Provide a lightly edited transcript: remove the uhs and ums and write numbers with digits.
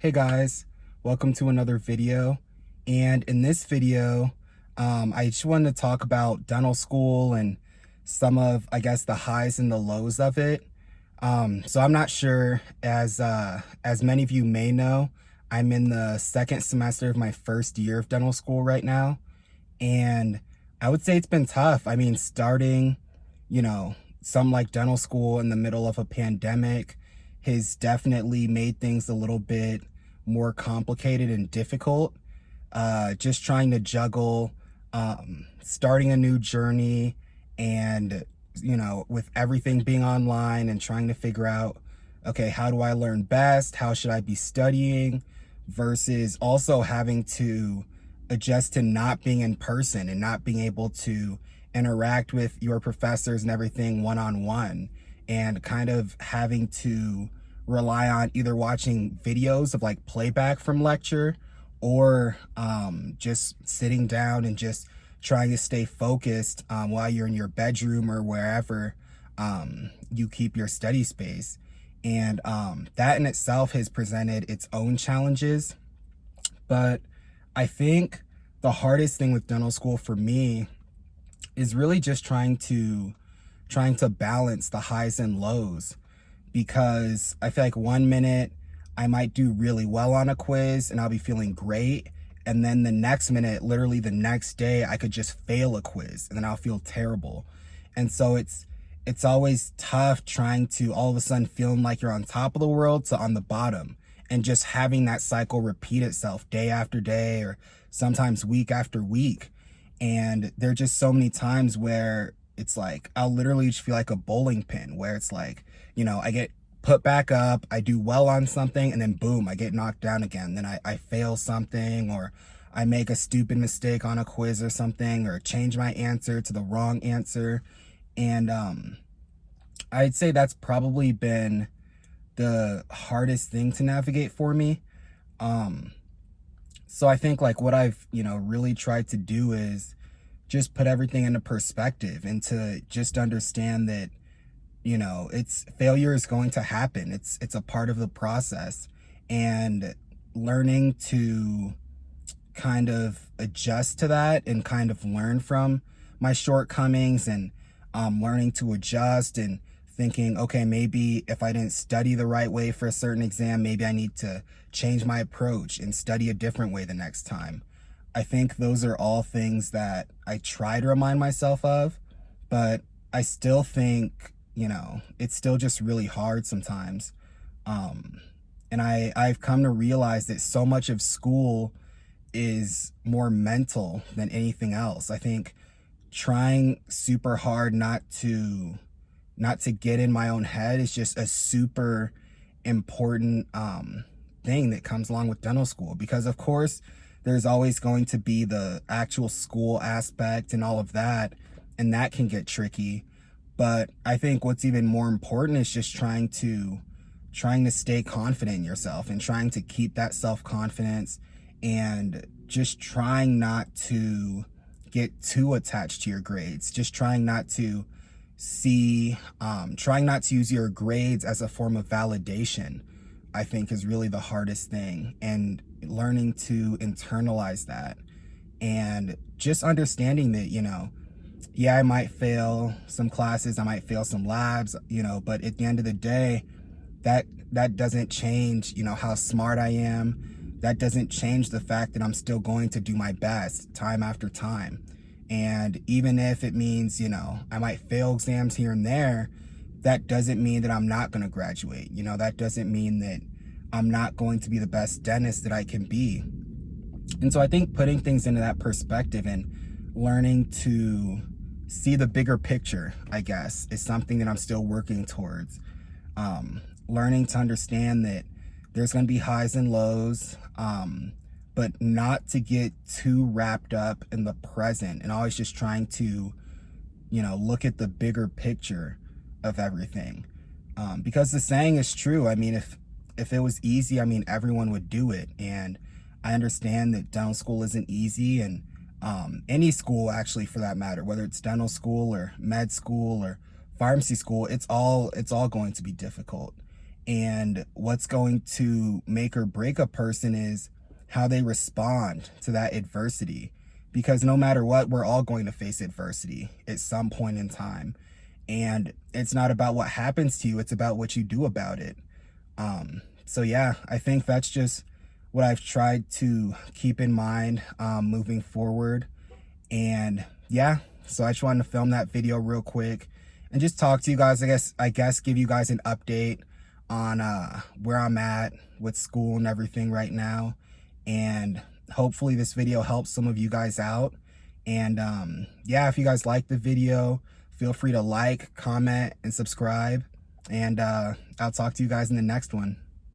Hey guys, welcome to another video. And in this video, I just wanted to talk about dental school and some of, I guess, the highs and the lows of it. So I'm not sure, as many of you may know, I'm in the second semester of my first year of dental school right now. And I would say it's been tough. I mean, starting, you know, some like dental school in the middle of a pandemic has definitely made things a little bit more complicated and difficult. Just trying to juggle starting a new journey and, with everything being online and trying to figure out, okay, how do I learn best? How should I be studying? Versus also having to adjust to not being in person and not being able to interact with your professors and everything one-on-one, and kind of having to rely on either watching videos of like playback from lecture or just sitting down and just trying to stay focused while you're in your bedroom or wherever you keep your study space. And that in itself has presented its own challenges. But I think the hardest thing with dental school for me is really just trying to balance the highs and lows, because I feel like one minute I might do really well on a quiz and I'll be feeling great, and then the next minute, literally the next day, I could just fail a quiz and then I'll feel terrible. And so it's always tough trying to all of a sudden feeling like you're on top of the world to on the bottom, and just having that cycle repeat itself day after day or sometimes week after week. And there are just so many times where it's like I'll literally just feel like a bowling pin, where it's like, I get put back up, I do well on something, and then boom, I get knocked down again. Then I fail something, or I make a stupid mistake on a quiz or something, or change my answer to the wrong answer. And I'd say that's probably been the hardest thing to navigate for me. So I think like what I've, really tried to do is just put everything into perspective and to just understand that, it's failure is going to happen. It's a part of the process, and learning to kind of adjust to that and kind of learn from my shortcomings, and learning to adjust and thinking, okay, maybe if I didn't study the right way for a certain exam, maybe I need to change my approach and study a different way the next time. I think those are all things that I try to remind myself of, but I still think, it's still just really hard sometimes. And I've come to realize that so much of school is more mental than anything else. I think trying super hard not to get in my own head is just a super important thing that comes along with dental school, because of course there's always going to be the actual school aspect and all of that, and that can get tricky. But I think what's even more important is just trying to stay confident in yourself and trying to keep that self-confidence, and just trying not to get too attached to your grades, just trying not to use your grades as a form of validation, I think is really the hardest thing. And learning to internalize that, and just understanding that, yeah, I might fail some classes, I might fail some labs, but at the end of the day, that doesn't change, how smart I am. That doesn't change the fact that I'm still going to do my best time after time. And even if it means, I might fail exams here and there, that doesn't mean that I'm not going to graduate. That doesn't mean that I'm not going to be the best dentist that I can be. And so I think putting things into that perspective and learning to see the bigger picture, I guess, is something that I'm still working towards. Learning to understand that there's going to be highs and lows, but not to get too wrapped up in the present, and always just trying to, look at the bigger picture of everything. Because the saying is true. I mean, if it was easy, I mean, everyone would do it. And I understand that dental school isn't easy, and any school actually, for that matter, whether it's dental school or med school or pharmacy school, it's all going to be difficult. And what's going to make or break a person is how they respond to that adversity. Because no matter what, we're all going to face adversity at some point in time. And it's not about what happens to you, it's about what you do about it. So yeah, I think that's just what I've tried to keep in mind moving forward. And yeah, so I just wanted to film that video real quick and just talk to you guys. I guess give you guys an update on where I'm at with school and everything right now. And hopefully this video helps some of you guys out. And yeah, if you guys like the video, feel free to like, comment, and subscribe. And I'll talk to you guys in the next one.